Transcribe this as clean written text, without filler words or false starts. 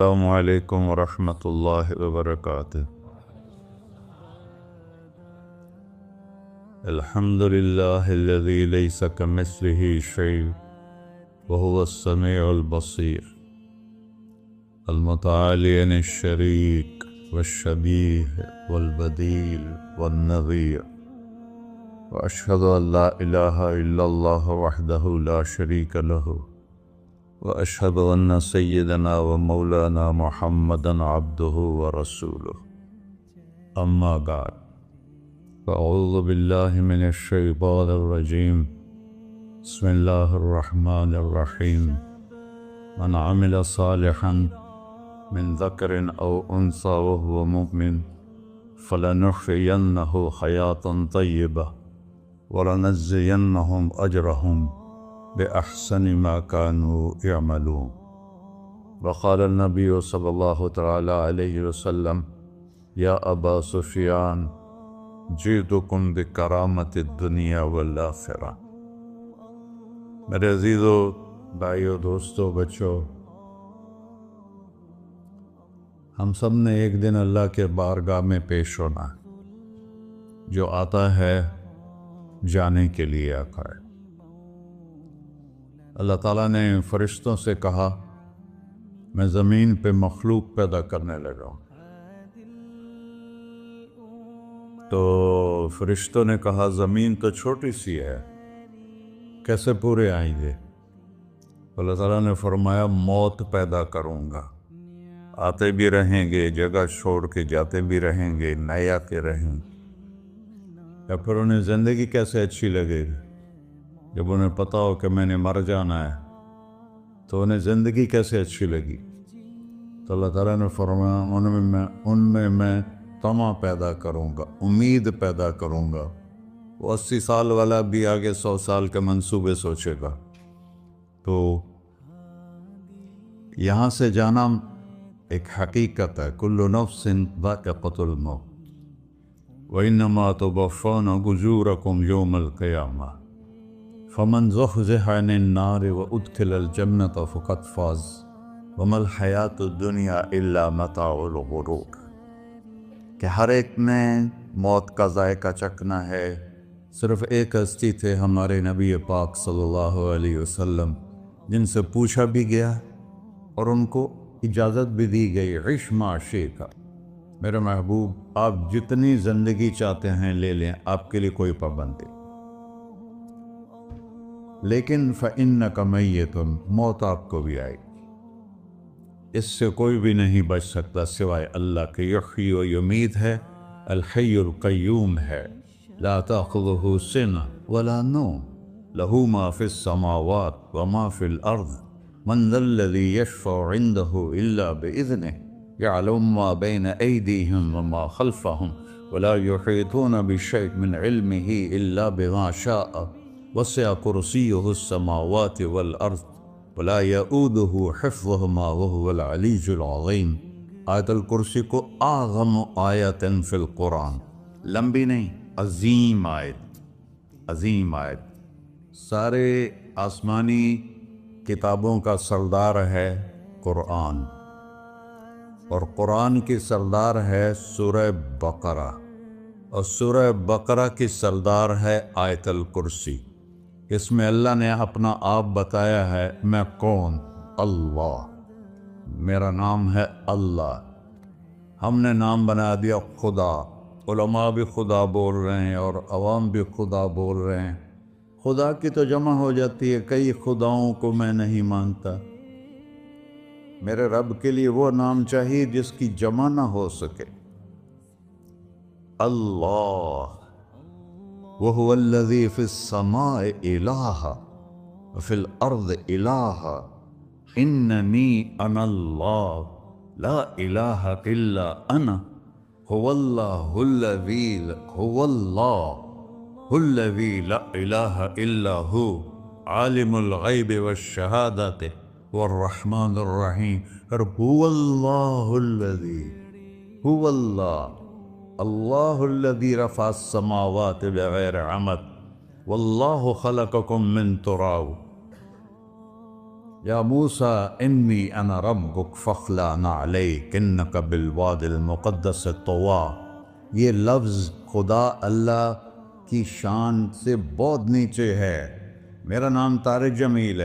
السلام علیکم ورحمۃ اللہ وبرکاتہ۔ الحمد للہ الذی لیس کمثلہ شیء وہو السمیع البصیر المتعالی عن الشریک والشبیہ والبدیل والنظیر، واشہد ان لا الہ الا اللہ وحدہ لا شریک لہ، وأشهد أن سيدنا ومولانا محمدا عبده ورسوله، أما بعد، فأعوذ بالله من الشيطان الرجيم، بسم الله الرحمن الرحيم، من عمل صالحا من ذكر أو أنثى وهو مؤمن فلنحيينه حياة طيبة ولنجزينهم أجرهم بأحسن ما كانوا يعملون۔ وقال النبي صلى الله تعالى عليه وسلم: يا أبا سفيان جئتكم بكرامة الدنيا والآخرة۔ میرے عزیزو، بھائیو، دوستو، بچو، ہم سب نے ایک دن اللہ کے بارگاہ میں پیش ہونا ہے۔ جو آتا ہے جانے کے لیے آتا ہے۔ اللہ تعالیٰ نے فرشتوں سے کہا، میں زمین پہ مخلوق پیدا کرنے لگا ہوں۔ تو فرشتوں نے کہا، زمین تو چھوٹی سی ہے، کیسے پورے آئیں گے؟ اللہ تعالیٰ نے فرمایا، موت پیدا کروں گا، آتے بھی رہیں گے، جگہ چھوڑ کے جاتے بھی رہیں گے، نئے آتے رہیں گے۔ یا پھر انہیں زندگی کیسے اچھی لگے گی؟ جب انہیں پتا ہو کہ میں نے مر جانا ہے تو انہیں زندگی کیسے اچھی لگی؟ تو اللہ تعالیٰ نے فرمایا، ان میں طمع پیدا کروں گا، امید پیدا کروں گا۔ وہ 80 سال والا بھی آگے 100 سال کے منصوبے سوچے گا۔ تو یہاں سے جانا ایک حقیقت ہے، کل نفس ذائقۃ الموت وإنما توفون أجوركم يوم القيامة فمن زحزح عن النار وأدخل الجنة فقد فاز وما الحياة الدنيا إلا متاع الغرور۔ کہ ہر ایک نے موت کا ذائقہ چکھنا ہے۔ صرف ایک ہستی تھے، ہمارے نبی پاک صلی اللہ علیہ وسلم، جن سے پوچھا بھی گیا اور ان کو اجازت بھی دی گئی، عش ما شئت، میرے محبوب آپ جتنی زندگی چاہتے ہیں لے لیں، آپ کے لیے کوئی پابندی، لیکن فَإِنَّكَ مَيِّتٌ، موت آپ کو بھی آئے گی۔ اس سے کوئی بھی نہیں بچ سکتا سوائے اللہ کے۔ یحیی و یمیت ہے، الحی القیوم ہے، لا تأخذہ سنۃ ولا نوم، لہ ما فی السماوات وما فی الارض، من ذا الذی یشفع عندہ الا بإذنہ، یعلم ما بین ایدیہم وما خلفہم، ولا یحیطون بشیء من علمہ الا بما شاء، وسع کرسیہ السماوات والارض ولا یؤودہ حفظہما وہو العلی العظیم۔ آیت الکرسی کو اعظم آیت فی القرآن، لمبی نہیں، عظیم آیت، عظیم آیت، سارے آسمانی کتابوں کا سردار ہے قرآن، اور قرآن کی سردار ہے سورہ بقرہ، اور سورہ بقرہ کی سردار ہے آیت الکرسی۔ اس میں اللہ نے اپنا آپ بتایا ہے، میں کون؟ اللہ، میرا نام ہے اللہ۔ ہم نے نام بنا دیا خدا۔ علماء بھی خدا بول رہے ہیں اور عوام بھی خدا بول رہے ہیں۔ خدا کی تو جمع ہو جاتی ہے، کئی خداؤں کو میں نہیں مانتا۔ میرے رب کے لیے وہ نام چاہیے جس کی جمع نہ ہو سکے۔ اللہ، وَهُوَ الَّذِي فِي السَّمَاءِ إِلَٰهٌ وَفِي الْأَرْضِ إِلَٰهٌ إِنَّنِي أَنَا اللَّهُ لَا إِلَٰهَ إِلَّا أَنَا هُوَ اللَّهُ الَّذِي لَا إِلَٰهَ إِلَّا هُوَ عَالِمُ الْغَيْبِ وَالشَّهَادَةِ وَالرَّحْمَٰنُ الرَّحِيمُ۔ هُوَ اللَّهُ الَّذِي، هُوَ اللَّهُ، اللہ الذی رفع السماوات بغیر عمد، واللہ خلقکم من تراب، یا موسیٰ انی انا ربک فاخلع علیک انک بالواد المقدس طویٰ، یہ لفظ خدا اللہ کی شان سے بہت نیچے ہے۔ میرا نام طارق جمیل ہے۔